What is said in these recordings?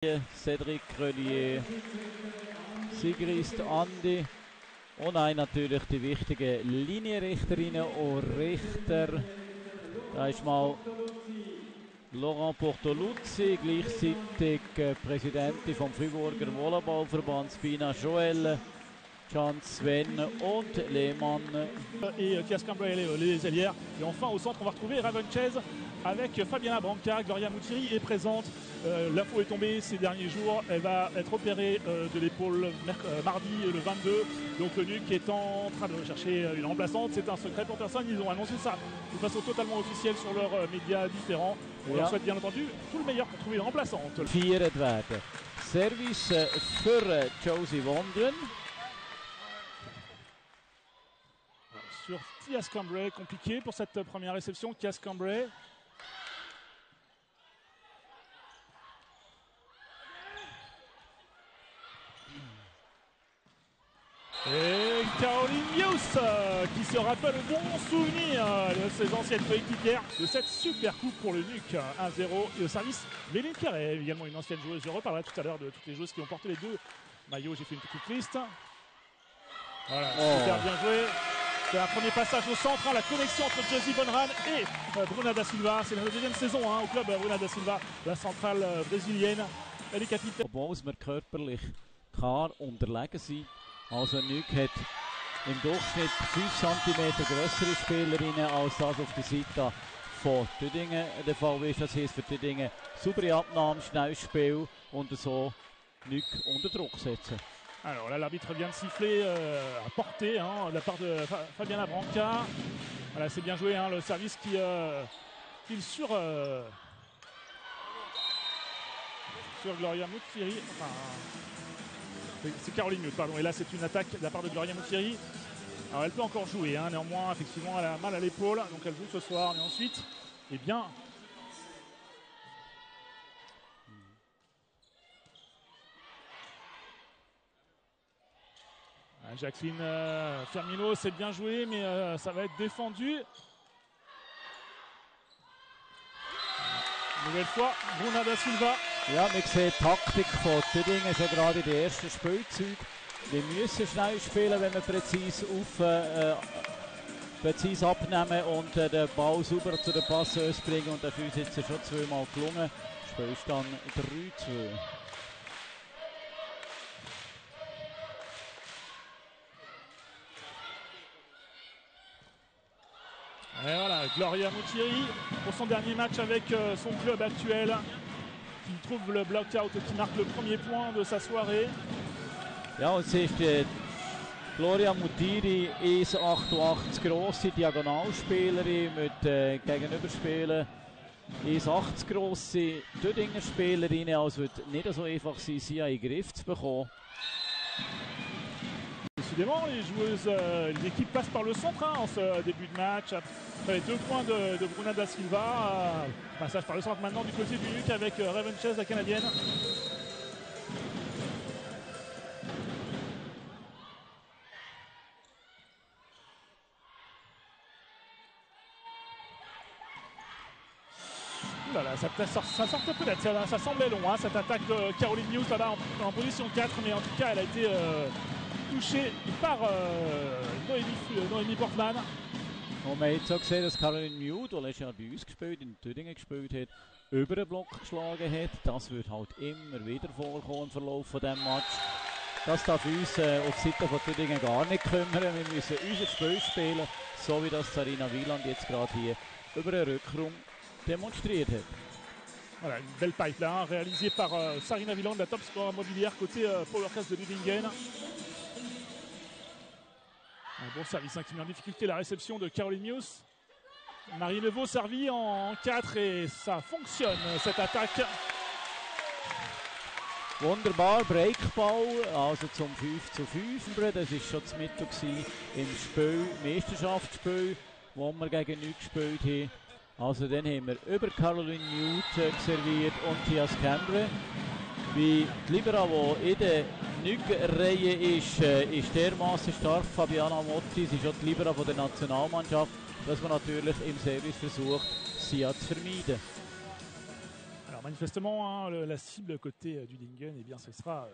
Cédric Grelier, Sigrist Andi und natürlich die wichtigen Linienrichterinnen und Richter. Da ist mal Laurent Portoluzzi, gleichzeitig Präsidentin vom Friburger Volleyballverband, Spina Joel, Can Sven und Lehmann. Et Thias Cambrai, les ailières. Et enfin au centre on va retrouver Ravenchez avec Fabiana Branca. Gloria Moutiri est présente. L'info est tombée ces derniers jours. Elle va être opérée de l'épaule mardi le 22. Donc le NUC est en train de chercher une remplaçante. C'est un secret pour personne. Ils ont annoncé ça de façon totalement officielle sur leurs médias différents. On leur souhaite bien entendu tout le meilleur pour trouver une remplaçante. Viert werden. Service für Josie Wondren. Sur Thias Cambrai, compliqué pour cette première réception. Thias Cambrai. Et Caroline Mius qui se rappelle le bon souvenir de ses anciennes coéquipières de cette super coupe pour le NUC 1-0 et au service Méline Carré, également une ancienne joueuse. Je reparlerai tout à l'heure de toutes les joueuses qui ont porté les deux maillots. J'ai fait une petite liste. Voilà, super bien joué. C'est un premier passage au centre, la connexion entre Josie Bonran et Bruna da Silva. C'est la deuxième saison au club Bruna da Silva, la centrale brésilienne. Elle est capitaine. Obwohl wir körperlich klar unterlegen sind. Also NUC hat im Durchschnitt 5 cm größere Spielerinnen als das auf der Seite von Tüdingen der Fall ist. Das heisst für Tüdingen saubere Abnahme, schnelles Spiel und so NUC unter Druck setzen. Alors là, l'arbitre vient de siffler à portée de la part de Fabiana Branca. Voilà, c'est bien joué, le service qui file sur Gloria Moutiri. Enfin, c'est Caroline Mius, pardon. Et là, c'est une attaque de la part de Gloria Moutiri. Alors, elle peut encore jouer, néanmoins, effectivement, elle a mal à l'épaule, donc elle joue ce soir. Mais ensuite, eh bien, Jacqueline Fermino, c'est bien joué, mais ça va être défendu. Nouvelle fois, Bruna da Silva. Ja, man sieht die Taktik von Tüdingen schon gerade in den ersten Spielzeugen. Wir müssen schnell spielen, wenn wir präzise abnehmen und den Ball sauber zu den Passeurs bringen. Und dafür ist jetzt schon zweimal gelungen. Spielstand 3-2. Et voilà, Gloria Moutiri pour son dernier match avec son club actuel qui trouve le block-out qui marque le premier point de sa soirée. Ja, und es ist Gloria Moutiri, 1,88 grosse Diagonalspielerin mit Gegenüberspielen. 1,80 grosse Tüdinger Spielerinnen, also wird nicht so einfach sein, sie in den Griff zu bekommen. Décidément, les joueuses, l'équipe passe par le centre en ce début de match. Après les 2 points de Bruna da Silva, passage par le centre maintenant du côté du NUC avec Ravenchez, la canadienne. Là, ça sort un peu d'être, ça semblait long, cette attaque de Caroline Mius là-bas en position 4, mais en tout cas elle a été touché par Noémie Portman. Und man hat jetzt auch gesehen, dass Caroline Mius, die letztes Jahr bei uns gespielt, in Tüdingen gespielt hat, über den Block geschlagen hat. Das wird halt immer wieder vorkommen im Verlauf von diesem Match. Das darf uns auf Seite von Tüdingen gar nicht kümmern. Wir müssen unser Spiel spielen, so wie das Sarina Wieland jetzt gerade hier über den Rückraum démonstriert hat. Voilà, une belle pipe là, réalisée par Sarina Wieland, la top scorer immobilière côté Powercast de Lüdingen. Un bon service qui met en difficulté la réception de Caroline Mius. Marie Levaux servie en 4 et ça fonctionne cette attaque. Wunderbar, Breakball, also zum 5:5. Das war schon das Mittel im Spiel, Meisterschaftsspiel, wo wir gegen NUC gespielt haben. Also dann haben wir über Caroline Mius serviert und Thias Cambrai. Wie die Libera, die in der NUC-Reihe ist dermaßen stark. Fabiana Motti, sie ist schon die Libera von der Nationalmannschaft, dass man natürlich im Service versucht, sie zu vermeiden. Alors Alors manifestement, hein, la cible côté du Lingen, eh bien, ce sera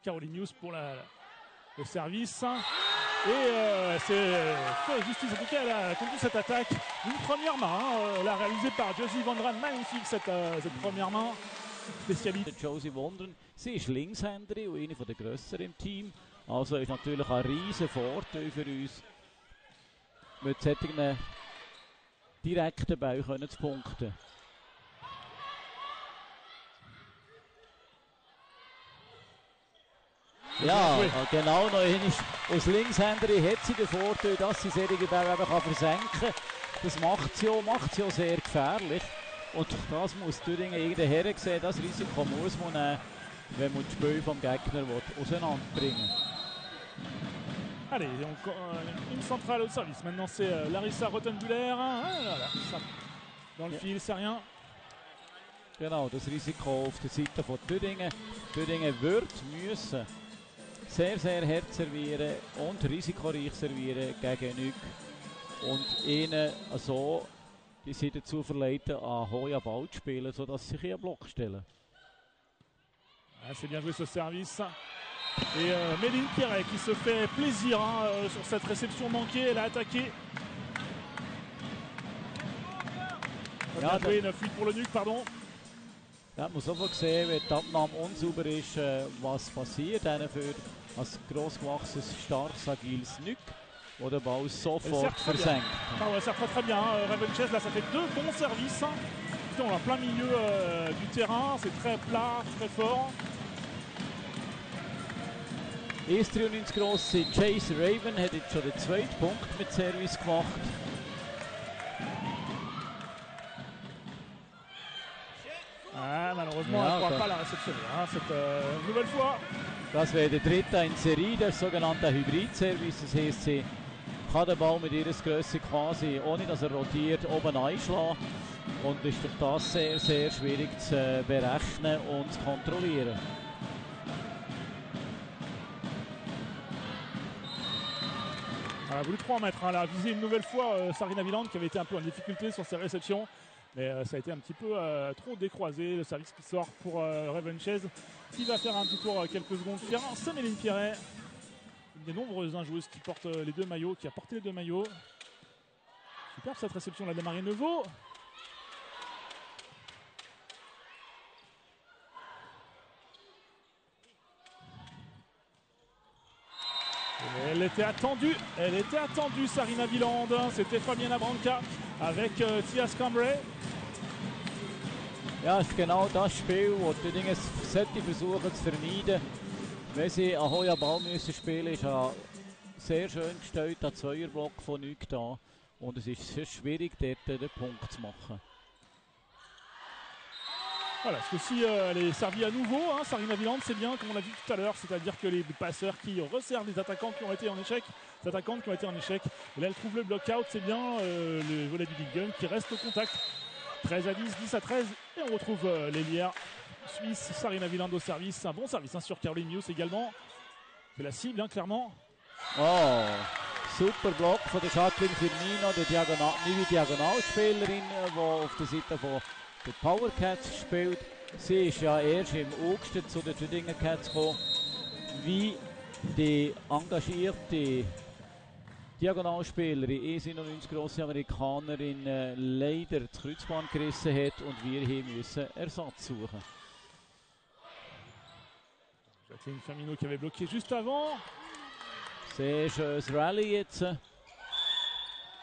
Carolinius pour le service. Et c'est fait justice en tout cas elle a conduit cette attaque. Une première main, là réalisée par Josie Wondren. Magnifique cette première main. Spécialiste. Josie Wondren, sie ist Linkshänderin und eine der grösseren im Team. Also ist natürlich ein riesen Vorteil für uns, mit solchen direkten Bällen zu punkten. Ja, genau, noch einmal. Als Linkshänderin hat sie den Vorteil, dass sie solche Bälle eben versenken kann. Das macht sie auch sehr gefährlich. Und das muss Thüringen irgendwie hersehen. Das Risiko muss man nehmen, wenn man das Spiel vom Gegner auseinanderbringen will. Allez, donc une centrale au service. Maintenant c'est Larissa Rottenbuller. Dans le fil, c'est rien. Genau, das Risiko auf der Seite von Thüringen. Thüringen wird müssen sehr, sehr hart servieren und risikoreich servieren gegen Nüg. Und ihnen so die sie dazu verleiten, an hohen Ball zu spielen, sodass sie sich einen Block stellen. Ah, c'est bien joué ce service. Et Méline Pierret qui se fait plaisir sur cette réception manquée. Elle a attaqué. Ja, joué, 9-8 pour le Nüg, pardon. Ja, man muss einfach sehen, wenn die Abnahme unsauber ist, was passiert. Für ein grossgewachsenes, starkes, agiles Nüg, wo der Ball sofort versenkt. Ah ouais, ça sert très bien. Revenches, là, ça fait deux bons services. Putain, en plein milieu du terrain. C'est très plat, très fort. 1,93 grosse Chase Raven hat jetzt schon den zweiten Punkt mit Service gemacht. Ah, malheureusement, elle ne pourra pas la réceptionner, cette nouvelle fois. Das wäre der dritte in Serie, der sogenannte Hybrid-Service. Das heisst, sie kann den Ball mit ihrer Größe quasi, ohne dass er rotiert, oben einschlagen. Und ist durch das sehr, sehr schwierig zu berechnen und zu kontrollieren. Elle a voulu 3 mètres, elle a visé une nouvelle fois Sarina Wieland qui avait été un peu en difficulté sur ses réceptions. Mais ça a été un petit peu trop décroisé. Le service qui sort pour Revenches qui va faire un petit tour quelques secondes. C'est Méline Pierret, une des nombreuses joueuses qui portent les deux maillots, qui a porté les deux maillots. Superbe cette réception là de Marie Neveu. Elle était attendue Sarina Wieland. C'était Fabiana Branca avec Tia Scambray. Ja, es ist genau das Spiel, das die Dinge versuchen zu vermeiden. Wenn sie einen hohen Ball müssen spielen, ist ein sehr schön gestellter Zweierblock von Nüg da. Und es ist sehr schwierig, dort den Punkt zu machen. Voilà, ceci elle est servie à nouveau. Sarina Wieland, c'est bien, comme on l'a vu tout à l'heure, c'est-à-dire que les passeurs qui resservent les attaquants qui ont été en échec, les attaquantes qui ont été en échec. Et là, elle trouve le block-out, c'est bien, le volet du Lingen qui reste au contact. 13 à 10, 10 à 13. Et on retrouve l'ailière suisse, Sarina Wieland au service. Un bon service sur Carolinius également. C'est la cible, clairement. Oh, super Block von der Jacqueline Firmino, die neue Diagonalspielerin, die auf der Seite von der Power Cats spielt. Sie ist ja erst im August zu den Thüringen Cats gekommen. Wie die engagierte Diagonalspielerin, 1,91 grosse Amerikanerin, leider das Kreuzband gerissen hat und wir hier müssen Ersatz suchen. Jacqueline Firmino qui avait bloqué juste avant. Sehr schönes Rallye jetzt.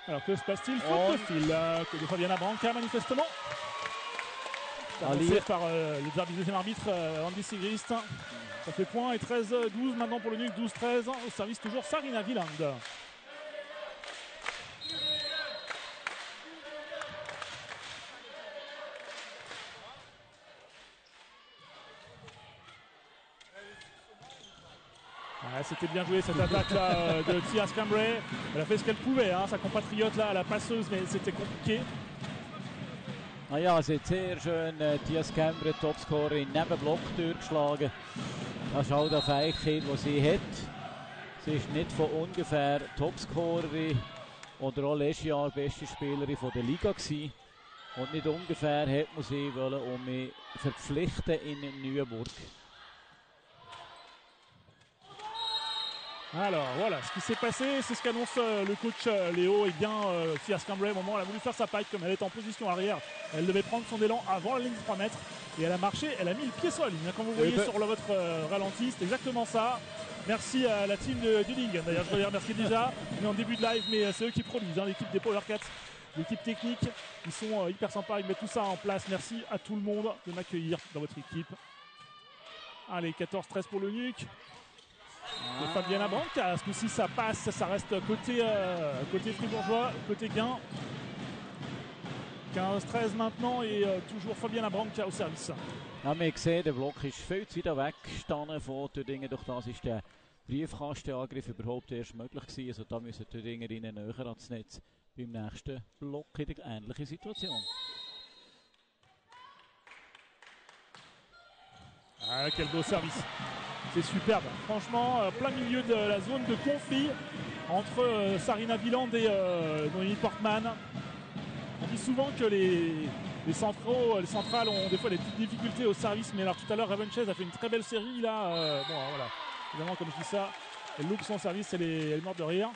Alors que se passe-t-il? Faute de fil de Fabiana Branca manifestement. Annoncé par le deuxième arbitre Andy Sigrist. Ça fait point et 13-12 maintenant pour le Nüg, 12-13 au service toujours Sarina Wieland. C'était bien joué cette attaque là de Tia Scambray. Elle a fait ce qu'elle pouvait, sa compatriote là, la passeuse, mais c'était compliqué. Ah ja, sie hat sehr schön Tia Scambray, Topscorerin, neben Block durchgeschlagen. Das ist auch die Fähigkeit, die sie hat. Sie ist nicht von ungefähr Topscorerin oder auch letztes Jahr beste Spielerin von der Liga gewesen. Und nicht ungefähr hat man sie wollen, um mich verpflichten in Neuenburg. Alors voilà, ce qui s'est passé, c'est ce qu'annonce le coach Léo. Et bien, Tia Scambray, au moment où elle a voulu faire sa paille, comme elle est en position arrière, elle devait prendre son élan avant la ligne de 3 mètres. Et elle a marché, elle a mis le pied sur la ligne. Comme vous voyez sur votre ralenti, c'est exactement ça. Merci à la team de Lingen. D'ailleurs, je voudrais les remercier déjà. On est en début de live, mais c'est eux qui produisent, hein, l'équipe des Power Cats, l'équipe technique. Ils sont hyper sympas, ils mettent tout ça en place. Merci à tout le monde de m'accueillir dans votre équipe. Allez, 14-13 pour le NUC. Et Fabiana Branca, ce coup-ci ça passe, ça reste côté fribourgeois, côté gain. 15-13 maintenant et toujours Fabiana Branca au service. Ja, man sieht, der Block ist viel zu weit weggestanden von Tüdingen. Durch das ist der Briefkastenangriff überhaupt erst möglich gewesen. Also da müssen die Tüdingerinnen näher ans Netz beim nächsten Block in der ähnlichen Situation. Ah, quel beau service. C'est superbe. Franchement, plein milieu de la zone de conflit entre Sarina Wieland et Noémie Portman. On dit souvent que les centrales ont des fois des petites difficultés au service, mais alors tout à l'heure Raven Chase a fait une très belle série là. Bon voilà, évidemment comme je dis ça, elle loupe son service, elle est morte de rire.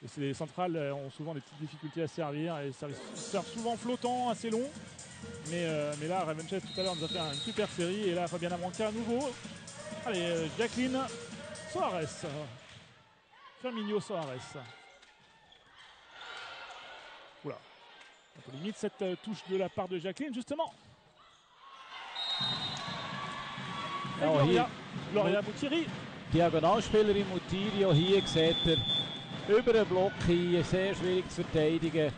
Et les centrales ont souvent des petites difficultés à servir et servent souvent flottant, assez long. Mais là Raven Chase tout à l'heure nous a fait une super série et là Fabiana Branca à nouveau. Allez, Jacqueline Soares. Firmino Soares. Oula. On limite cette touche de la part de Jacqueline, justement. Et Gloria Mutiri. Diagonalspielerin Mutiri, auch hier sieht er über den Block hin, sehr schwierig zu verteidigen.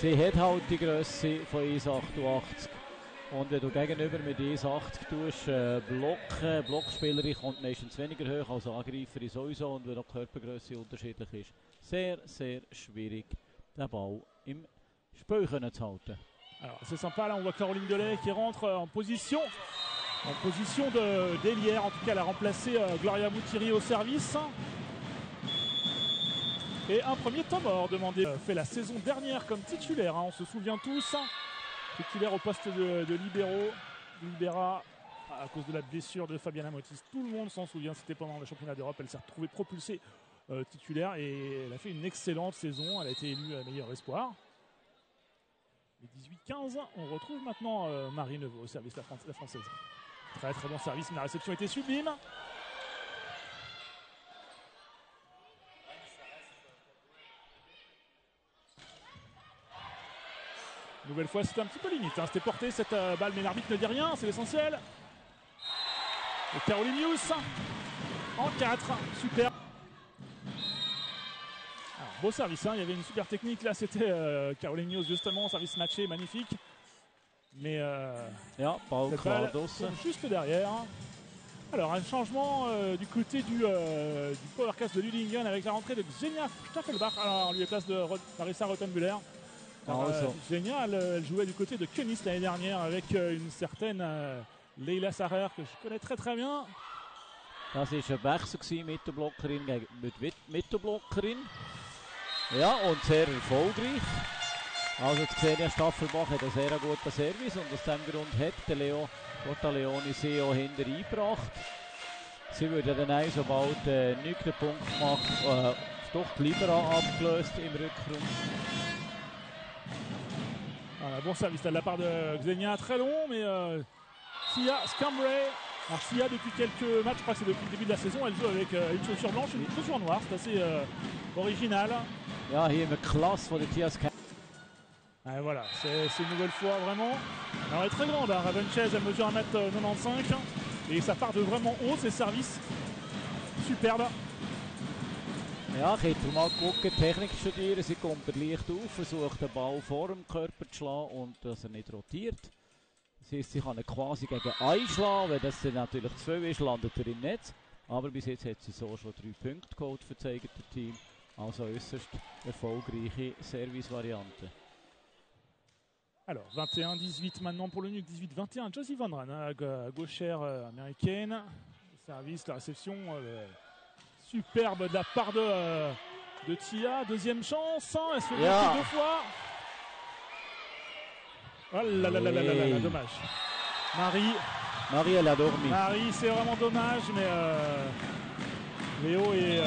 Sie hat halt die Grösse von 1,88. Und wenn du gegenüber mit 1,80 tust, Blockspielerin kommt meistens weniger hoch als Angreiferin sowieso. Und wenn auch die Körpergrösse unterschiedlich ist, sehr, sehr schwierig, den Ball im Spiel zu halten. Alors c'est sympa, là on voit Caroline Delay qui rentre en position d'ailière. En tout cas, elle a remplacé Gloria Mutiri au service. Et un premier temps mort demandé. Fait la saison dernière comme titulaire, hein, on se souvient tous. Titulaire au poste de libéra à cause de la blessure de Fabiana Motis. Tout le monde s'en souvient, c'était pendant le championnat d'Europe. Elle s'est retrouvée propulsée titulaire et elle a fait une excellente saison. Elle a été élue meilleur espoir. Les 18-15, on retrouve maintenant Marie Neveu au service, la française. Très très bon service, mais la réception était sublime. Nouvelle fois, c'était un petit peu limite. Hein. C'était porté cette balle, mais l'arbitre ne dit rien, c'est l'essentiel. Et Caroline Hughes en 4, super. Alors, beau service, hein. Il y avait une super technique. Là, c'était Caroline Hughes, justement, service matché, magnifique. Mais ja, cette balle tombe juste derrière. Alors, un changement du côté du Powercast de Lüdingen avec la rentrée de Xenia Staffelbach. Alors, en lieu et place de Larissa Rottenbuller. Xenia, elle jouait du côté de Königs l'année dernière avec une certaine Leila Sarer que je connais très très bien. Das war ein Wechsel mit der Blockerin gegen mit der Blockerin. Ja, und sehr erfolgreich. Also die Xenia Staffelbach hat einen sehr guten Service und aus diesem Grund hat der Leo Portaleoni sie auch hinter eingebracht. Sie würde dann auch, sobald nichts den Punkt macht, doch die Libera abgelöst im Rückraum. Voilà, bon service de la part de Xenia, très long, mais Tia Scambray. Alors Tia, depuis quelques matchs, je crois que c'est depuis le début de la saison, elle joue avec une chaussure blanche et une chaussure noire, c'est assez original. Ja, hier une classe von der Tia Scambray. Voilà, c'est une nouvelle fois vraiment. Alors elle est très grande, hein. Raven Chase, elle mesure 1m95 et ça part de vraiment haut, ses services. Superbe. Ja, ich hätte mal gucken, Technik studieren, sie kommt leicht auf, versucht den Ball vor dem Körper zu schlagen und dass er nicht rotiert. Das heisst, sie kann ihn quasi gegen einschlagen, wenn das dann natürlich zu viel ist, landet er im Netz. Aber bis jetzt hat sie so schon 3 Punkte geholt für das eigene Team. Also äußerst erfolgreiche Service-Variante. Alors 21-18 maintenant pour le NUC, 18-21, Josie Van Ran, gauchère américaine. Le service, la réception superbe de la part de Tia. Deuxième chance, elle se fait bloquer 2 fois. Oh là là là là là là, dommage. Marie, elle a dormi. Marie, c'est vraiment dommage, mais Leo est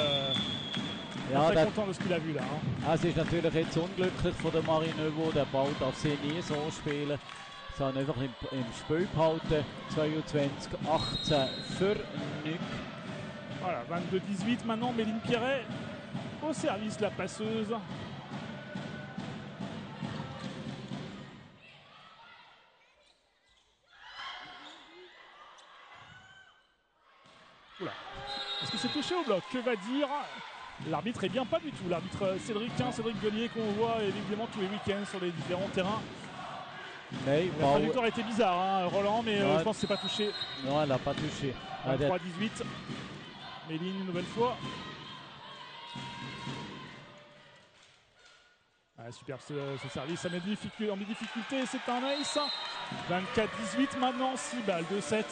très content de ce qu'il a vu là. Hein. Es ist natürlich jetzt unglücklich von der Marie Neveu, der Ball darf sie nie so spielen. Sondern einfach im Spiel behalten. 22-18 für Nuc. Voilà, 22-18 maintenant, Méline Pierret au service, la passeuse. Oula. Est-ce que c'est touché au bloc? Que va dire l'arbitre? Eh bien pas du tout. L'arbitre Cédric Guelier qu'on voit évidemment tous les week-ends sur les différents terrains. Mais la trajectoire était bizarre, hein, Roland, mais je pense que c'est pas touché. Non, elle n'a pas touché. 23-18. Méline une nouvelle fois. Ah, superbe ce service, ça met en difficulté, c'est un ace. 24-18 maintenant, 6 balles de 7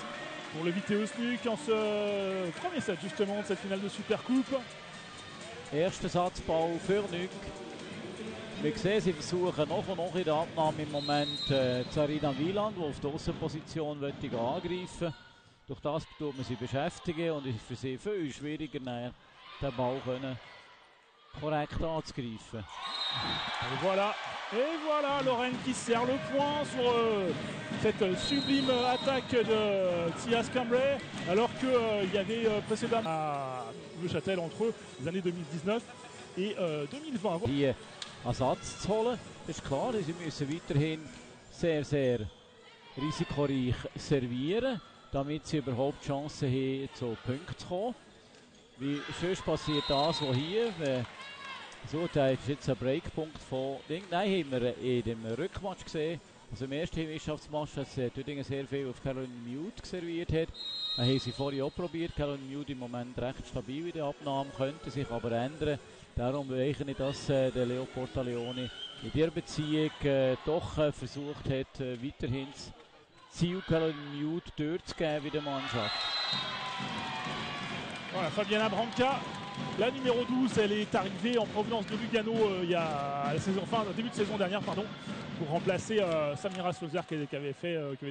pour le Vitesse Nuc en ce premier set justement de cette finale de Supercoupe. Erster Satzball für Nuc. Wir sehen, sie versuchen noch und noch in der Abnahme im Moment Zarina Wieland, die auf die Aussenposition angreifen. Durch das tut man sie beschäftigen und es ist für sie viel schwieriger, den Ball korrekt anzugreifen. Et voilà Lorraine qui sert le point sur cette sublime attaque de Thias Cambrai, alors qu'il y avait précédemment à Neuchâtel entre les années 2019 et 2020. Die Ersatz zu holen, ist klar, sie müssen weiterhin sehr, sehr risikoreich servieren, damit sie überhaupt Chancen haben, zu Punkten zu kommen. Wie sonst passiert das, was hier, so, da ist jetzt ein Breakpunkt von Ding. Nein, haben wir in dem Rückmatch gesehen. Also im ersten Meisterschaftsmatch, dass Tüdingen sehr viel auf Caroline Mute serviert hat. Das haben sie vorhin auch probiert. Caroline Mute im Moment recht stabil in der Abnahme, könnte sich aber ändern. Darum weiche ich, dass der Leo Portaleone in dieser Beziehung doch versucht hat, weiterhin das Ziel Caroline Mute durchzugeben in der Mannschaft. Voilà, Fabiana Branca. La numéro 12, elle est arrivée en provenance de Lugano il y a la saison, début de saison dernière, pardon, pour remplacer Samira Slozer qui avait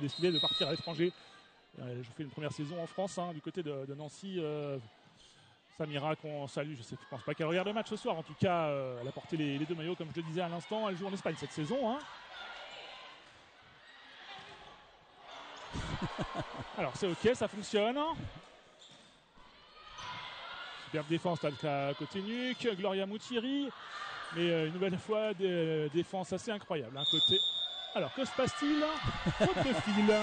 décidé de partir à l'étranger. Je fais une première saison en France, du côté de Nancy. Samira qu'on salue, je pense pas qu'elle regarde le match ce soir. En tout cas, elle a porté les deux maillots, comme je le disais à l'instant. Elle joue en Espagne cette saison. Alors c'est ok, ça fonctionne. Superbe défense là, côté Nuc, Gloria Moutiri, mais une nouvelle fois défense assez incroyable. Côté. Alors que se passe-t-il? Faute de fil.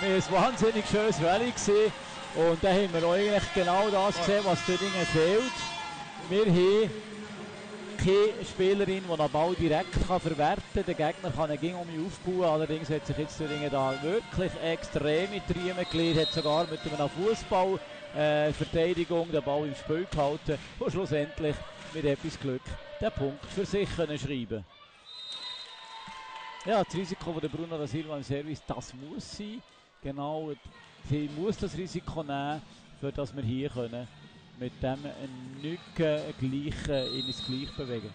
Mais es war wahnsinnig schönes Rallye gewesen. Und da haben wir auch eigentlich genau das gesehen, was Tüdingen fehlt. Wir haben keine Spielerin, die den Ball direkt verwerten kann. Der Gegner kann ihn um aufbauen. Allerdings hat sich jetzt Tüdingen da wirklich extrem mit Riemen gelegt, hat sogar mit einer Fußball Verteidigung den Ball im Spiel gehalten und schlussendlich mit etwas Glück den Punkt für sich können schreiben. Ja, das Risiko von der Bruno da Silva im Service, das muss sein. Genau, sie muss das Risiko nehmen, für dass wir hier können mit dem Nuc gleich in das Gleich bewegen.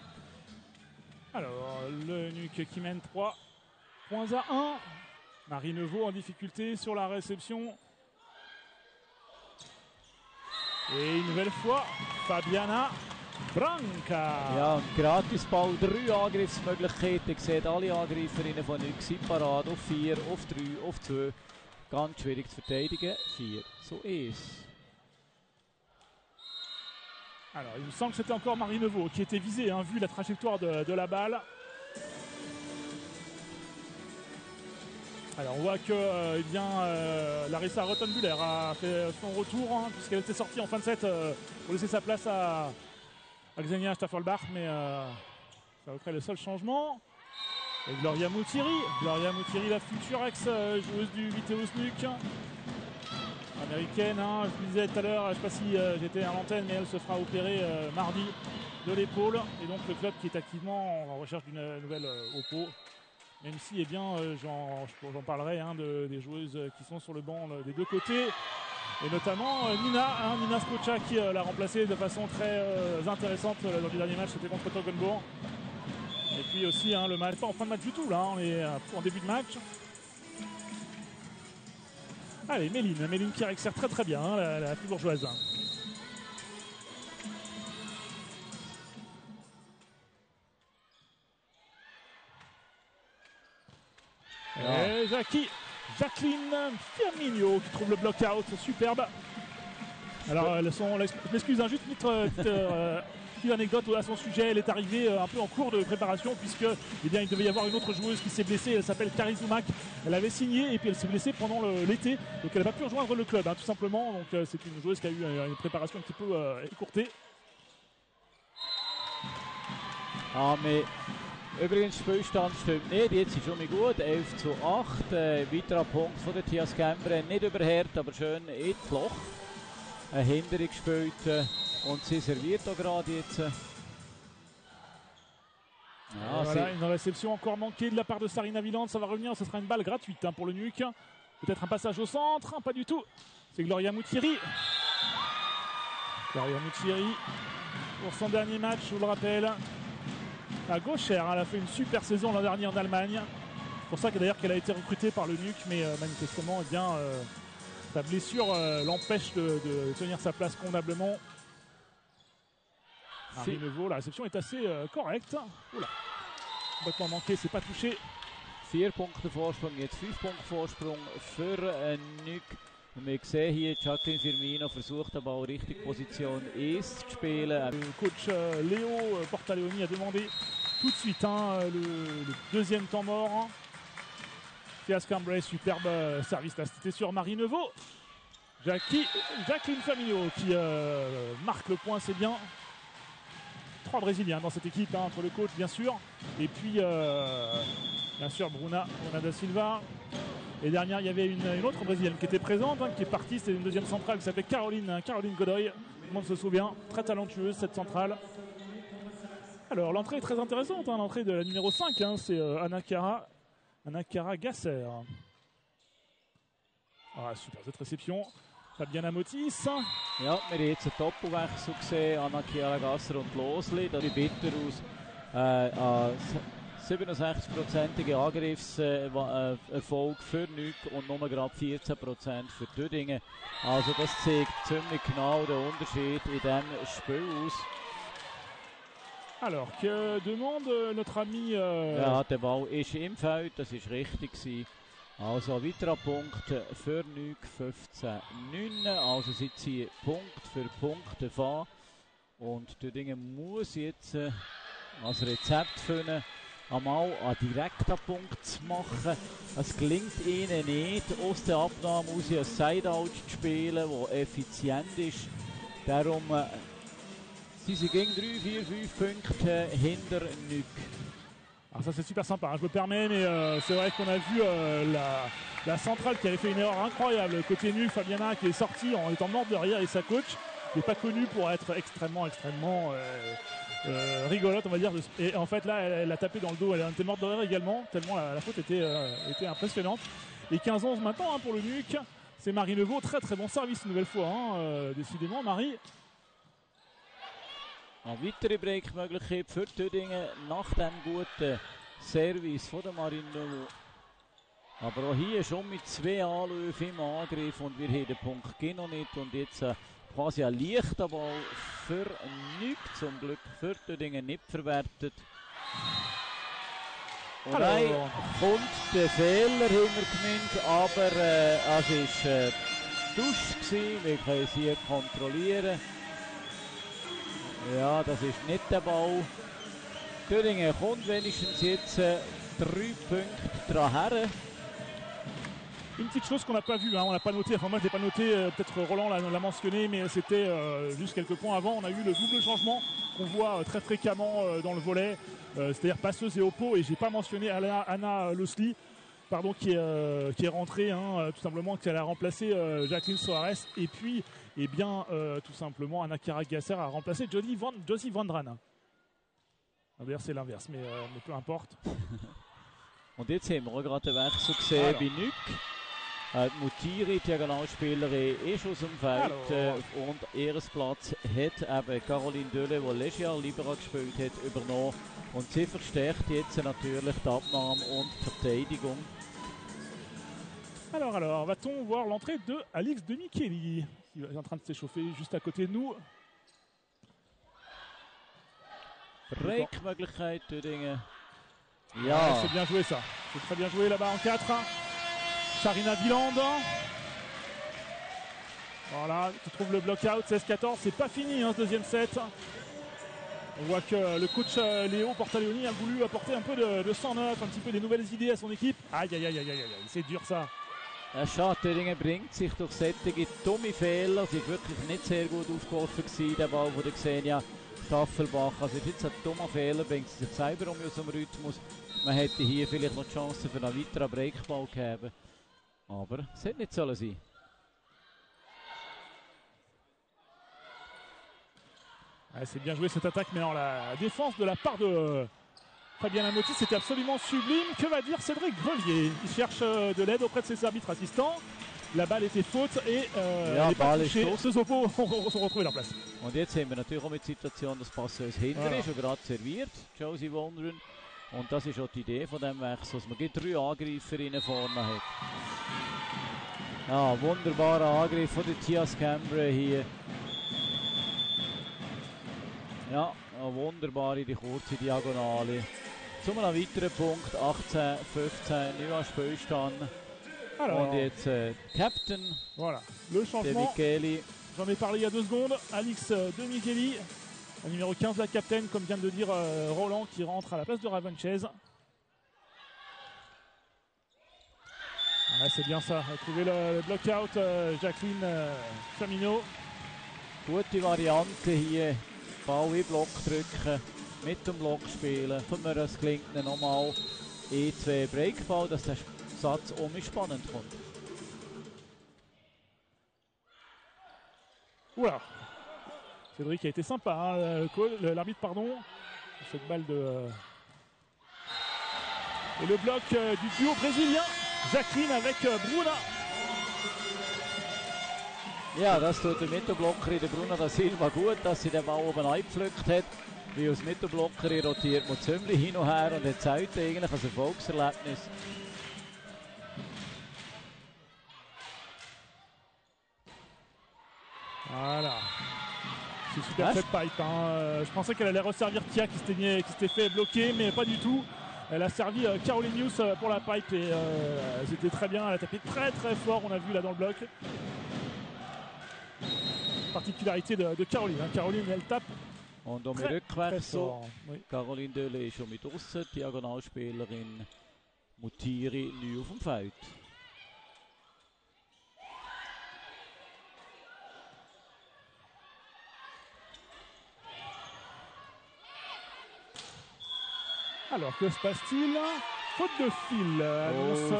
Alors, le Nuc qui mène 3 points à 1. Marie Neveu en difficulté sur la réception. Et une nouvelle fois, Fabiana Branca. Ja, Gratisball, 3 Angriffsmöglichkeiten. Ihr seht alle Angreiferinnen von Nuc sind parat. Auf 4, auf 3, auf 2. Ganz schwierig zu verteidigen. 4, so ist. Alors, il me semble que c'était encore Marie Neveu qui était visée, vu la trajectoire de la balle. Alors on voit que Larissa Rottenbuller a fait son retour, puisqu'elle était sortie en fin de set pour laisser sa place à Xenia Staffelbach, mais ça va créer le seul changement. Et Gloria Moutiri, la future ex-joueuse du Vitesse Nuc, américaine, je vous disais tout à l'heure, je ne sais pas si j'étais à l'antenne, mais elle se fera opérer mardi de l'épaule, et donc le club qui est activement en recherche d'une nouvelle oppo. Même si, j'en parlerai des joueuses qui sont sur le banc des deux côtés. Et notamment Nina Spocha qui l'a remplacée de façon très intéressante lors du dernier match, c'était contre Toggenbourg. Et puis aussi le match, pas en fin de match du tout, là, on est en début de match. Allez, Méline qui réexerce très très bien, hein, la Fribourgeoise. Et Jacqueline Firmino qui trouve le block-out, superbe. Alors, je m'excuse, juste une petite anecdote à son sujet. Elle est arrivée un peu en cours de préparation puisque il devait y avoir une autre joueuse qui s'est blessée. Elle s'appelle Karin Zoumak. Elle avait signé et puis elle s'est blessée pendant l'été. Donc elle n'a pas pu rejoindre le club, hein, tout simplement. Donc c'est une joueuse qui a eu une préparation un petit peu écourtée. Ah, mais übrigens, Spielstand stimmt nicht. Jetzt ist schon mal gut. 11:8. Weiterer Punkt von der Thias Kembre. Nicht überhört, aber schön ins Loch. Ein Hinderung gespielt. Und sie serviert auch gerade jetzt. Ah, voilà, une réception encore manquée de la part de Sarina Wieland. Ça va revenir. Ce sera une balle gratuite pour le NUC. Peut-être un passage au centre. Pas du tout. C'est Gloria Moutieri. Gloria Moutieri pour son dernier match, je vous le rappelle. La gauchère, elle a fait une super saison l'an dernier en Allemagne. C'est pour ça qu'elle a été recrutée par le NUC, mais manifestement, sa blessure l'empêche de tenir sa place convenablement. Marie Neveu, la réception est assez correcte. Oula, complètement manqué, c'est pas touché. 4 Punkte Vorsprung, jetzt 5 Punkte Vorsprung für NUC. Wir sehen hier, Jacqueline Firmino versucht den Ball richtig Position 1 zu spielen. Le coach Léo Portaleoni a demandé tout de suite le deuxième temps mort. Thias Kembre, superbe service là, c'était sur Marie Neveu. Jacqueline Firmino qui marque le point, c'est bien. 3 Brésiliens dans cette équipe, entre le coach bien sûr, et puis bien sûr Bruna da Silva. Et dernière, il y avait une autre Brésilienne qui était présente, qui est partie, c'est une deuxième centrale qui s'appelait Caroline Godoy. Tout le monde se souvient, très talentueuse cette centrale. Alors l'entrée est très intéressante, l'entrée de la numéro 5, c'est Anna Cara Gasser. Ah, super, cette réception. Fabiana Motis. Ja, wir haben jetzt einen Doppelwechsel gesehen, Anna Chiara Gasser und Losli. Das sieht bitter aus. 67%ige Angriffserfolg für NUC und nur gerade 14% für Düdingen. Also das zeigt ziemlich genau den Unterschied in diesem Spiel aus. Alors, que demande notre ami... Ja, der Ball ist im Feld, das ist richtig gewesen. Also weiterer Punkt für NUC 15:9. Also sie ziehen Punkt für Punkt davon. Und Düdingen muss jetzt als Rezept finden, einmal einen direkten Punkt zu machen. Es gelingt ihnen nicht, aus der Abnahme aus ein Sideout zu spielen, das effizient ist. Darum sie sind gegen 3, 4, 5 Punkte hinter NUC. Alors ça c'est super sympa, je me permets, mais c'est vrai qu'on a vu la centrale qui avait fait une erreur incroyable côté NUC, Fabiana qui est sortie en étant morte de rire et sa coach n'est pas connue pour être extrêmement rigolote on va dire. Et en fait là elle a tapé dans le dos, elle était morte de rire également, tellement la faute était impressionnante. Et 15-11 maintenant pour le NUC, c'est Marie Neveu, très très bon service une nouvelle fois, décidément Marie. Eine weitere Breakmöglichkeit für Düdingen nach dem guten Service von der Marine Neveu. Aber auch hier schon mit 2 Anläufen im Angriff und wir haben den Punkt noch nicht. Und jetzt quasi ein leichter Ball für NUC, zum Glück für Düdingen nicht verwertet. Und dann kommt der Fehler hintergemeint, aber es war Tusch gewesen, wir können es hier kontrollieren. Ja, das ist nicht der Ball. Düdingen kommt wenigstens jetzt 3 Punkte dran her. Une petite chose qu'on n'a pas vue, on n'a pas noté, enfin moi je l'ai pas noté, peut-être Roland l'a mentionné, mais c'était juste quelques points avant, on a eu le double changement qu'on voit très fréquemment dans le volley, c'est-à-dire passeuse et oppo, et j'ai pas mentionné Anna Losli, pardon, qui est rentrée, tout simplement, qu'elle a remplacé Jacqueline Soares, et puis, tout simplement, Anna Cara Gasser a remplacé Josie Vandran. D'ailleurs, c'est l'inverse, mais peu importe. Und jetzt haben wir auch gerade einen Wechsel gesehen bei NUC. Mutiri, die Diagonalspielerin, ist aus dem Feld und ihren Platz hat eben Caroline Döhle, die letztes Jahr Libera gespielt hat, übernommen. Und sie verstärkt jetzt natürlich die Abnahme und die Verteidigung. Alors, va-t-on voir l'entrée de Alix de Micheli, qui est en train de s'échauffer juste à côté de nous. Breakmöglichkeit, Dödingen. Ja, c'est bien joué ça. C'est très bien joué là-bas en 4. Sarina Wieland. Voilà, tu trouves le block-out, 16-14. C'est pas fini ce deuxième set. On voit que le coach Léo Portaleoni a voulu apporter un peu de sang neuf, un petit peu des nouvelles idées à son équipe. Aïe, aïe, aïe, aïe, aïe, c'est dur ça. Schade, Dödingen bringt sich durch solche dumme Fehler. Sie ist wirklich nicht sehr gut aufgeworfen gewesen, der Ball von der Xenia Staffelbach. Also ist jetzt ein dummer Fehler, bringt sie sich selber aus dem Rhythmus. Man hätte hier vielleicht noch die Chance für einen weiteren Breakball gegeben. Aber es hätte nicht sollen sein. Ouais, c'est bien joué cette attaque, mais alors la défense de la part de Fabienne Amotti, c'était absolument sublime. Que va dire Cédric Grelier? Il cherche de l'aide auprès de ses arbitres assistants. La balle était faute et ja, les pas touchés. Deux oppos sont retrouvés leur place. Und jetzt haben wir natürlich auch mit der Situation, dass Passeuse hinter ist und gerade serviert, Josie Wondren. Und das ist auch die Idee von diesem Wechsel, dass man 3 Angreiferinnen vorne hat. Ja, wunderbarer Angriff von der Tias Cambrai hier. Ja, wunderbar in die kurze Diagonale. Zu einem weiteren Punkt, 18-15, neuer Spielstand. Alors, und jetzt Captain voilà, le changement. J'en ai parlé il y a 2 secondes. Alix de Micheli, le numéro 15, la capitaine, comme vient de le dire Roland, qui rentre à la place de Ravenchez. Ouais, c'est bien ça. A trouvé le block-out, Jacqueline Firmino. Gute Variante hier. Ball in Block drücken, mit dem Block spielen. Von mir aus gelingt nochmal E2 Breakball, dass der Satz spannend kommt. Oula, Cédric a été sympa, hein, l'arbitre, pardon. Cette balle de... Et le bloc du duo brésilien, Jacqueline avec Bruna. Ja, das tut der Mittelblockerin, der Bruna da Silva, gut, dass sie den Ball oben eingepflückt hat. Wie als Mittelblockerin rotiert man ziemlich hin und her und jetzt heute eigentlich ein Erfolgserlebnis. Voilà. C'est super fait pipe. Hein. Je pensais qu'elle allait resservir Tia qui s'était fait bloquer, mais pas du tout. Elle a servi Caroline News pour la pipe et c'était très bien. Elle a tapé très très fort, on a vu là dans le bloc. Particularité de Caroline. Hein. Caroline, elle tape. Und um Rückwechsel. Oui. Caroline Döhle ist schon mit außen, Diagonalspielerin Mutiri neu auf dem Feld. Alors, que se passe-t-il? Faute de fil.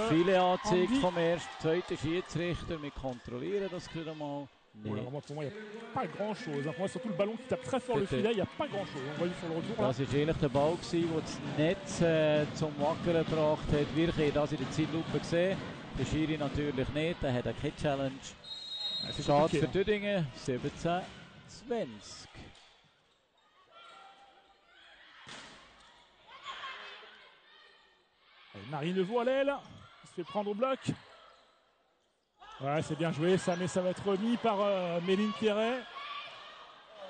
Viele Anzeigen vom zweiten Schiedsrichter. Wir kontrollieren das gerade mal. Nee. Voilà, pour moi, il n'y a pas grand-chose. Pour moi, surtout le ballon qui tape très fort le filet, il n'y a pas grand-chose. On voit sur le retour. Das war eigentlich der Ball, der das Netz zum Wackeln gebracht hat. Wir haben das in der Zeitlupe gesehen. Der Schiri natürlich nicht, der hat keine Challenge. Schade für Dödingen, 17-20. Marie Neveu à l'aile, il se fait prendre au bloc. Ouais, c'est bien joué ça, mais ça va être remis par Méline Pierret.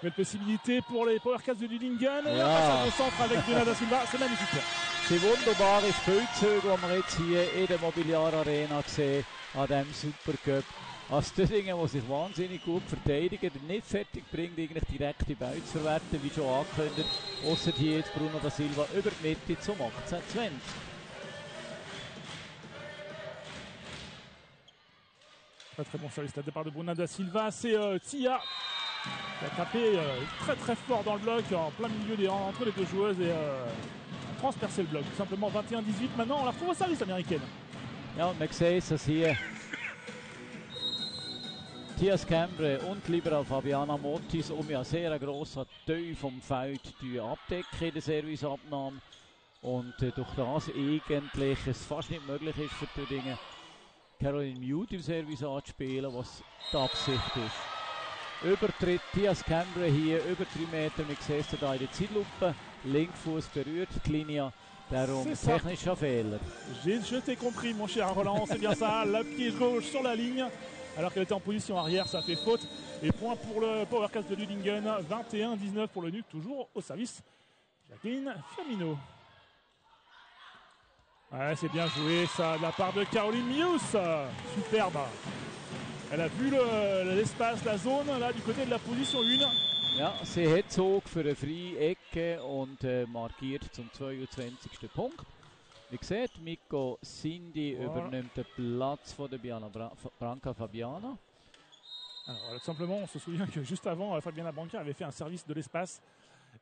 Belle possibilité pour les Powercats de Dillingen. Ja. Passage au centre avec Bruna da Silva, c'est magnifique. C'est wunderbare Spielzüge, die wir jetzt hier in der Mobiliar Arena sehen, an diesem Supercup. Als Dödingen, der sich wahnsinnig gut verteidigt, nicht fertig bringt, eigentlich direkt die Ball zu verwerten, wie schon angekündigt. Ausser hier jetzt Bruna da Silva über die Mitte zum 18-20. Très très bon service, le départ de Bruna da Silva, c'est Tia qui a tapé très très fort dans le bloc, en plein milieu entre les deux joueuses et transpercé le bloc. Tout simplement 21-18, maintenant on la retrouve au service américaine. Ja, und man sieht, dass hier Tias Cambrai und Liberal Fabiana Mottis ja sehr grosser Teil vom Feld abdecken in der Serviceabnahme und durch das eigentlich es fast nicht möglich ist für Dödingen Caroline Mute im Service anzuspielen, was die Absicht ist. Übertritt Tias Cambrai hier über 3 Meter. Wir sehen es da in der Zeitlupe. Linkfuß berührt die Linie. Darum technischer Fehler. Je t'ai compris, mon cher Roland, c'est bien ça. Le pied gauche sur la ligne, alors qu'elle était en position arrière, ça fait faute. Et point pour le Powercast de Ludingen. 21-19 pour le NUC, toujours au service. Jacqueline Firmino. Ouais, c'est bien joué ça de la part de Caroline Mius. Superbe. Elle a vu l'espace, la zone là du côté de la position 1. Ja, sie hat Zug für eine freie Ecke und markiert zum 22. Punkt. Wie gesagt, Mikko Sindi übernimmt den Platz von der Branca Fabiana. Alors, tout simplement, on se souvient que juste avant, Fabiana Branca avait fait un service de l'espace.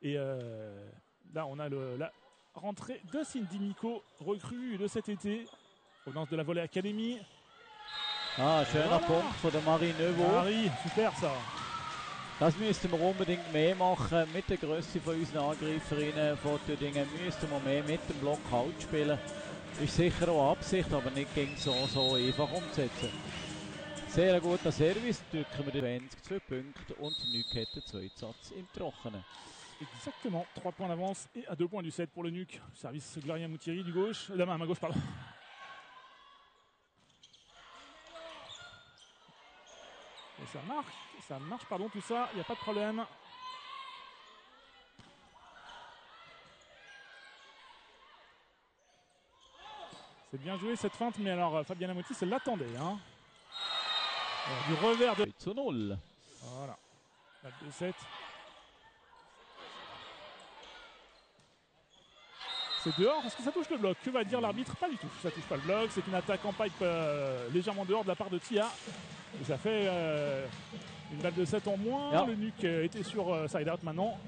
Et là, on a la rentrée de Cindy Mikko, recrue de cet été, provenance de la Volley Academy. Ah, schöner Punkt von der Marie Neuveau. Marie, super ça. Das müssten wir unbedingt mehr machen mit der Größe von unseren Angreiferinnen von Tüdingen. Müssten wir mehr mit dem Block Halt spielen. Ist sicher auch Absicht, aber nicht so einfach umzusetzen. Sehr guter Service, drücken wir den 2 Punkte und NUC hat den zweiten Satz im Trockenen. Exactement, 3 points d'avance et à 2 points du set pour le NUC. Service Gloria Moutiri du gauche, la main à ma gauche, pardon. Et ça marche, pardon, tout ça, il n'y a pas de problème. C'est bien joué cette feinte, mais alors Fabiana Moutis, elle l'attendait. Hein. Du revers de... 2-0. Voilà, la 2-7. C'est dehors parce que ça touche le bloc. Que va dire l'arbitre? Pas du tout, ça touche pas le bloc. C'est une attaque en pipe légèrement dehors de la part de Tia. Et ça fait une balle de 7 en moins. Ja. Le NUC était sur side-out maintenant.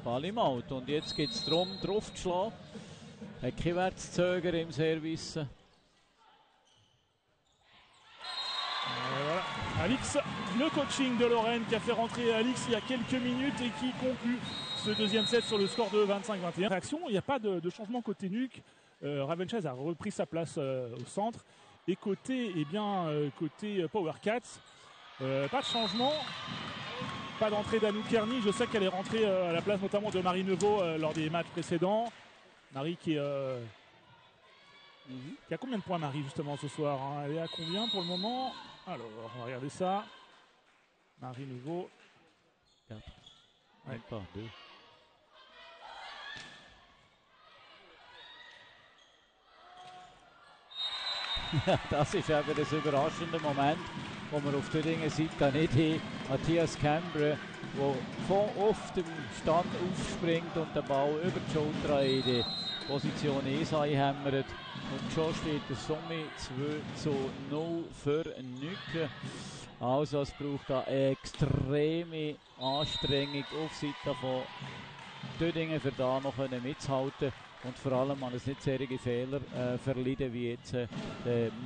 Ball im Out. Und jetzt geht es darum, drauf zu schlagen. Hat kein Wert zu zögern im Service. Voilà. Alix, le coaching de Lorraine qui a fait rentrer Alix il y a quelques minutes et qui conclut ce deuxième set sur le score de 25-21. Réaction, il n'y a pas de changement côté NUC. Ravenchez a repris sa place au centre. Et côté, côté Powercats, pas de changement, pas d'entrée d'Anouk Kearney. Je sais qu'elle est rentrée à la place notamment de Marie Neuveau lors des matchs précédents. Marie qui a combien de points Marie justement ce soir hein? Elle est à combien pour le moment? Alors, on va regarder ça. Marie Neuveau. 4. Ouais. Pas 2. Das ist eben das überraschende Moment, wo wir auf der Seite nicht hin. Matthias Cambrai, der von oft im Stand aufspringt und den Ball über die Schulter in die Position 1 einhämmert. Und schon steht der Summe 2-0 für NUC. Also es braucht da eine extreme Anstrengung auf Seite von Tüdingen, für da noch mitzuhalten. Und vor allem an es nicht serige Fehler verleiden, wie jetzt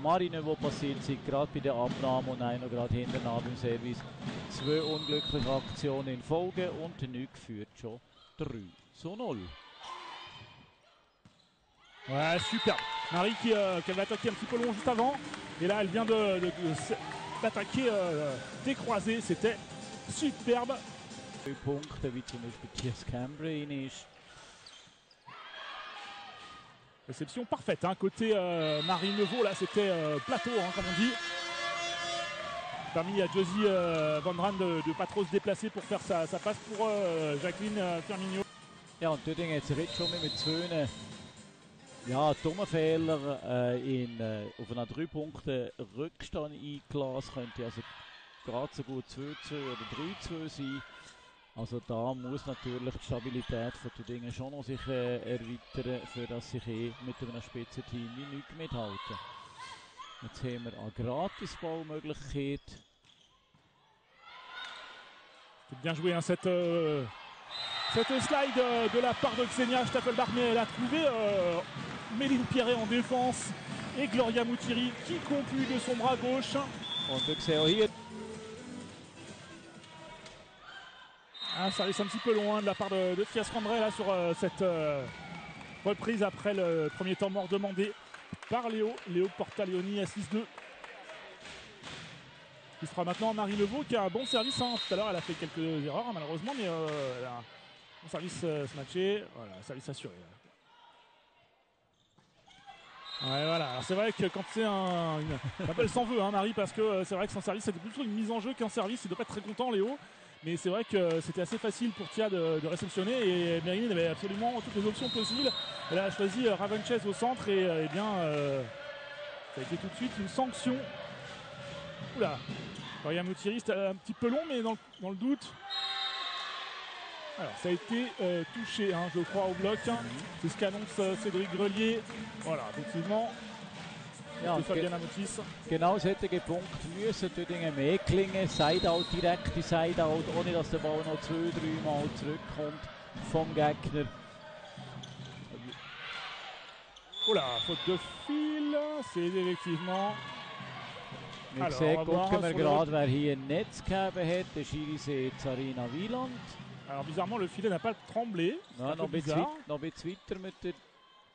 Marine, wo passiert sind, gerade bei der Abnahme und einer gerade hinten beim Service. 2 unglückliche Aktionen in Folge und NUC führt schon 3-0. Ouais, super. Marie qui avait attaqué un petit peu long juste avant. Et là, elle vient d'attaquer décroisé. C'était superbe. 2 Punkte, wie zum Beispiel Tias Cambrai ist. Réception parfaite, hein. Côté Marie Neuveau, là c'était plateau, hein, comme on dit. Permis à Josie Van Dran de pas trop se déplacer pour faire sa passe pour Jacqueline Firmino. Ja, und Tüdingen hat sich jetzt schon mit 2 dummen Fehler auf einen 3 Punkte Rückstand eingelassen. Könnte also gerade so gut 2-2 oder 3-2 sein. Also da muss natürlich die Stabilität von Tüdingen schon noch sich erweitern, für dass sich mit einem Spitzenteam wie NUC mithalten. Jetzt haben wir eine Gratisballmöglichkeit. C'est bien joué hein, cette slide de la part de Xenia Staffelbach, mais elle a trouvé Méline Pierret en défense et Gloria Moutiri qui conclut de son bras gauche. Und wir sehen auch hier un service un petit peu loin de la part de Fias Cambrai là sur cette reprise après le premier temps mort demandé par Léo Portaleoni à 6-2. qui sera maintenant Marie Levaux qui a un bon service. Hein. Tout à l'heure, elle a fait quelques erreurs hein, malheureusement, mais elle a un bon service matché. Voilà, service assuré. Ouais, voilà. Alors c'est vrai que quand c'est elle s'en veut, hein, Marie, parce que c'est vrai que son service c'était plutôt une mise en jeu qu'un service. Il ne doit pas être très content, Léo. Mais c'est vrai que c'était assez facile pour Tia de réceptionner et Merilyn avait absolument toutes les options possibles. Elle a choisi Ravenchez au centre et bien ça a été tout de suite une sanction. Oula, Florian Moutiris un petit peu long mais dans le doute. Alors ça a été touché hein, je crois au bloc. Hein. C'est ce qu'annonce Cédric Grelier. Voilà, effectivement. Ja, Fabiana Motis. Genau solche Punkte müssen dort mehr klingen. Sideout, direkte Sideout, ohne dass der Ball noch 2-3 Mal zurückkommt vom Gegner. Oh là, faute de fil, c'est effectivement... Wir sehen, gucken wir gerade, wer hier ein Netz gegeben hat. Der Schiri sieht Sarina Wieland. Alors bizarrement, le filet n'a pas tremblé. Ja, noch ein bisschen weiter mit der...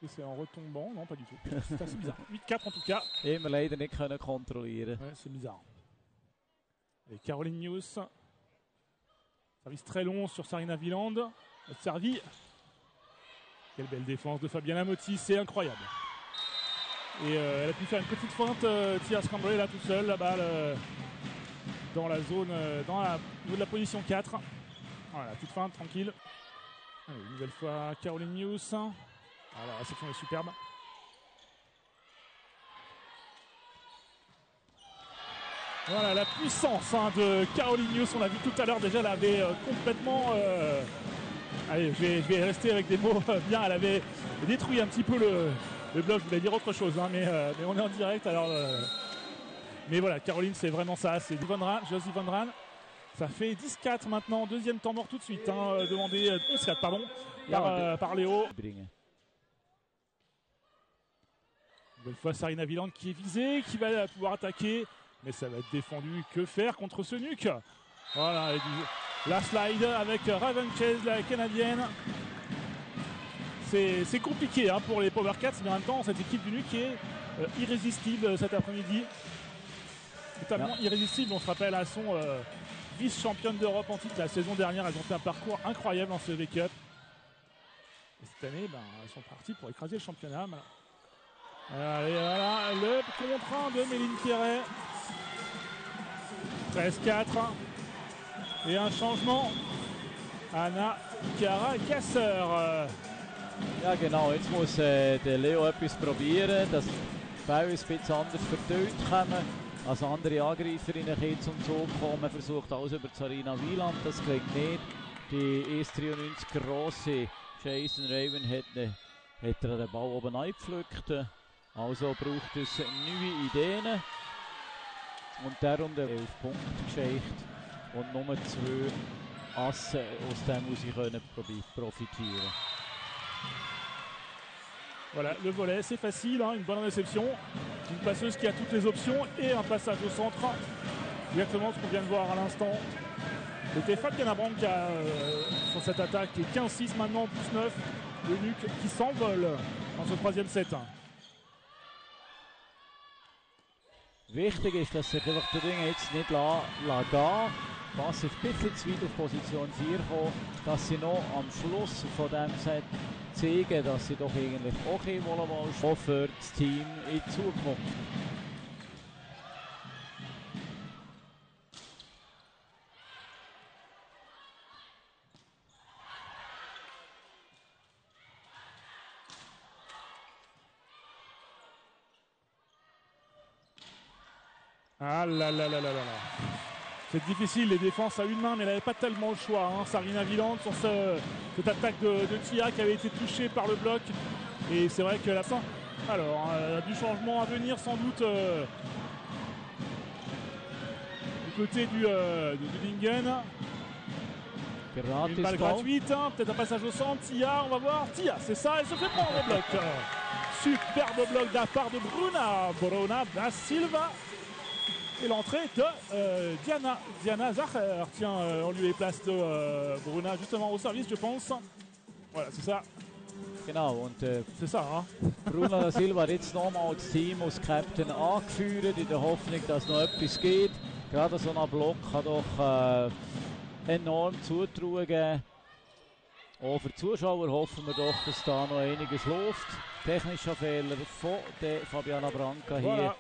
C'est en retombant, non pas du tout. C'est assez bizarre. 8-4 en tout cas. Immer leider nicht können kontrollieren. Ouais, c'est bizarre. Et Caroline News. Service très long sur Sarina Wieland. Servi. Quelle belle défense de Fabiana Motti, c'est incroyable. Et elle a pu faire une petite feinte, Tia Scambré là tout seul, la balle dans la zone, au niveau de la position 4. Voilà, petite feinte, tranquille. Allez, une nouvelle fois Caroline News. Voilà, la réception est superbe. Voilà la puissance hein, de Caroline News, on l'a vu tout à l'heure déjà, elle avait complètement... Allez, je vais rester avec des mots bien, elle avait détruit un petit peu le bloc, je voulais dire autre chose, hein, mais on est en direct alors... Mais voilà, Caroline c'est vraiment ça, c'est Josie Van Ran. Ça fait 10-4 maintenant, deuxième temps mort tout de suite, hein, demandé 11-4 pardon, par Léo. Nouvelle fois Sarina Wieland qui est visée, qui va pouvoir attaquer, mais ça va être défendu. Que faire contre ce nuque? Voilà, la slide avec Ravenchez, la canadienne. C'est compliqué hein, pour les Power Cats, mais en même temps, cette équipe du nuque est irrésistible cet après-midi. Totalement irrésistible. On se rappelle, elles sont vice-championnes d'Europe en titre la saison dernière. Elles ont fait un parcours incroyable en CV Cup. Et cette année, elles sont parties pour écraser le championnat. Allez, voilà, le contre-1 de Méline Quéret. 13-4. Et un changement. Anna Chiara-Gasser. Ja genau, jetzt muss der Leo etwas probieren, dass die Bälle ein bisschen anders verteilt kommen. Also andere Angreiferinnen können zum Zug kommen, versucht alles über Sarina Wieland, das klingt nicht. Die 1,93 grosse Jason Raven hat den Ball oben eingepflückt. Also braucht es neue Ideen. Und darum der 11-Punkt-Geschichte. Und nur 2 Assen, aus dem sie können profitieren. Voilà, le volet, c'est facile, hein, une bonne réception. Une passeuse qui a toutes les options et un passage au centre. Exactement ce qu'on vient de voir à l'instant. C'était Fabiana Branca sur cette attaque qui est 15-6 maintenant, plus 9. Le nuque qui s'envole dans ce troisième set. Wichtig ist, dass sich einfach die Dinge jetzt nicht gehen. Was ist ein bisschen zu weit auf Position 4 kommen, dass sie noch am Schluss von diesem Set zeigen, dass sie doch eigentlich auch ein Volleyball spielen für das Team in Zukunft. Ah là là là là là là. C'est difficile les défenses à une main, mais elle n'avait pas tellement le choix. Hein. Sarina Wieland sur cette attaque de Tia qui avait été touchée par le bloc. Et c'est vrai que la fin. Alors, du changement à venir sans doute du côté de Lingen. Une balle gratuite, hein. Peut-être un passage au centre. Tia, on va voir. Tia, c'est ça, elle se fait prendre au bloc. Superbe bloc de la part de Bruna da Silva. Et l'entrée de Diana Zacher. Tiens, on lui place de Bruna justement au service, je pense. Voilà, c'est ça. Genau, und c'est ça, hein. Bruna da Silva hat jetzt nochmal das Team als Captain angeführt, in der Hoffnung, dass noch etwas geht. Gerade so ein Block kann doch enorm Zutrauen geben. Auch für die Zuschauer hoffen wir doch, dass da noch einiges läuft. Technischer Fehler von Fabiana Branca hier. Voilà.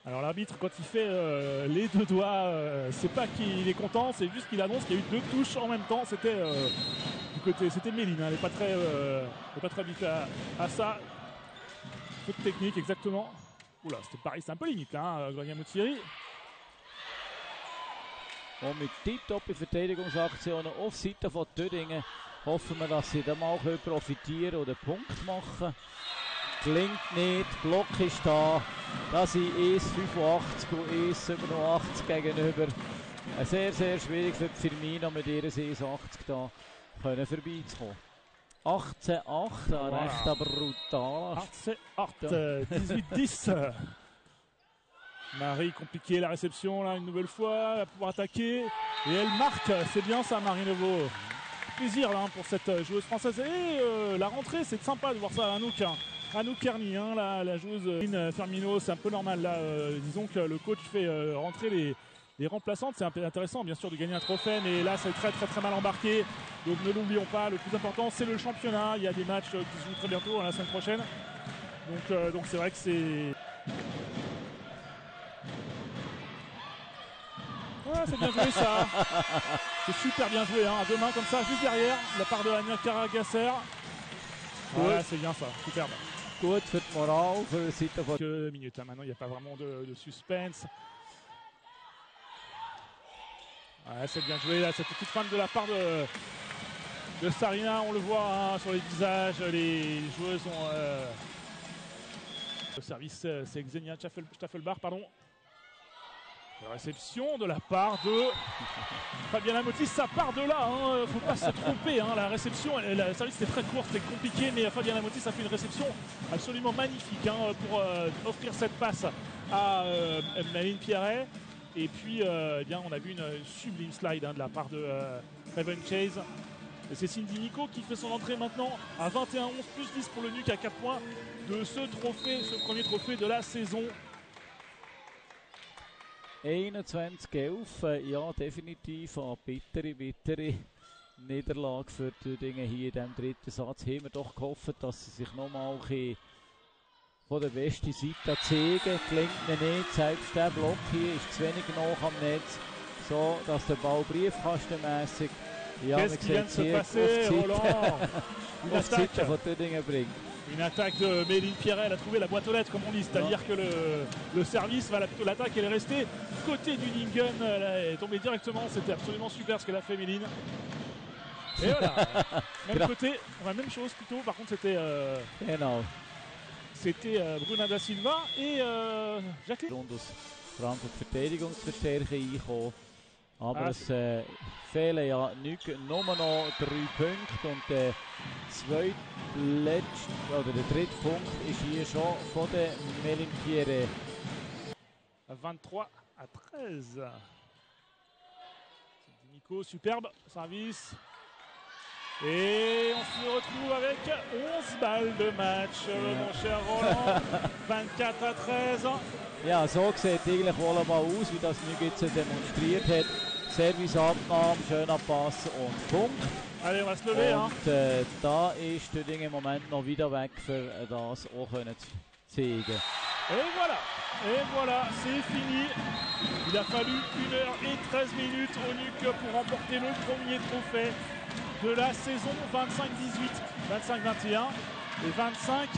Alors l'arbitre, quand il fait les deux doigts, c'est pas qu'il est content, c'est juste qu'il annonce qu'il y a eu deux touches en même temps. C'était du côté, c'était Méline, hein, elle n'est pas très habituée à ça. Faute technique, exactement. Oula, c'était pareil, c'est un peu limite là, hein, Gloria Moutieri. Und mit tiptoppe Verteidigungsaktionen auf Seite von Tödingen hoffen wir, dass sie da mal profitieren oder Punkt machen. Gelingt nicht, Block ist da. Da sind 1,85 und 1,87 gegenüber. Sehr, sehr schwierig für Firmino mit ihren 1,80 da vorbeizukommen. 18-8, recht brutal. 18-8, 18-10. Marie compliquée la réception là une nouvelle fois, elle va pouvoir attaquer et elle marque, c'est bien ça Marie Nouveau. Plaisir là pour cette joueuse française et la rentrée c'est sympa de voir ça à Anouk Kerny, hein, la joueuse Firmino, c'est un peu normal là, disons que le coach fait rentrer les remplaçantes, c'est un peu intéressant bien sûr de gagner un trophée mais là c'est très mal embarqué donc ne l'oublions pas, le plus important c'est le championnat, il y a des matchs qui se jouent très bientôt la semaine prochaine donc c'est vrai que c'est... Ouais, c'est bien joué ça. C'est super bien joué, hein. À deux mains comme ça, juste derrière, de la part de Anya Karagasser. Ouais, c'est bien ça, superbe. Gut für die Moral, für die Seite von... Quelques minutes, hein. Maintenant il n'y a pas vraiment de suspense. Ouais, c'est bien joué là, cette petite feinte de la part de Sarina, on le voit hein, sur les visages, les joueuses ont... Le service, c'est Xenia Staffelbach, pardon. La réception de la part de Fabiana Motis, ça part de là, hein, faut pas se tromper, hein, la réception, le service était très court, c'était compliqué, mais Fabiana Motis a fait une réception absolument magnifique hein, pour offrir cette passe à Maline Pierret. Et puis eh bien, on a vu une sublime slide hein, de la part de Raven Chase. Et c'est Cindy Nico qui fait son entrée maintenant à 21-11, plus 10 pour le NUC à 4 points de ce trophée, ce premier trophée de la saison. 21-11, ja definitiv eine bittere Niederlage für die Dinge hier in diesem dritten Satz. Haben wir doch gehofft, dass sie sich nochmal von der besten Seite zeigen. Gelingt ihnen nicht, selbst der Block hier ist zu wenig nah am Netz, so dass der Ball briefkastenmässig, ja man sieht hier auf die Seite von Tödingen bringt. Une attaque de Méline Pierret, elle a trouvé la boîte aux lettres comme on dit, c'est-à-dire que le service, plutôt l'attaque, elle est restée côté du Ningen, elle est tombée directement, c'était absolument super ce qu'elle a fait Méline. Et voilà, même côté, enfin, même chose plutôt, par contre c'était Bruna da Silva et Jacqueline. Rund aus Frankfurt Verteidigungsverstärker einkommen. Aber es fehlen ja nicht nur noch 3 Punkte und der zweitletzte oder der dritte Punkt ist hier schon von der Méline Pierret. 23-13. Nico, superbe service. Et on se retrouve avec 11 balles de match, mon cher Roland. 24-13. Ja, so sieht eigentlich wohl mal aus, wie das Nüg jetzt demonstriert hat. Serviceabnahme, schöner Pass und Punkt. Allez, on va se lever, und da ist Tödingen im Moment noch wieder weg, für das auch zu zeigen. Et voilà, c'est fini. Il a fallu 1h13 au NUC pour remporter le premier trophée de la saison 25-18, 25-21 et 25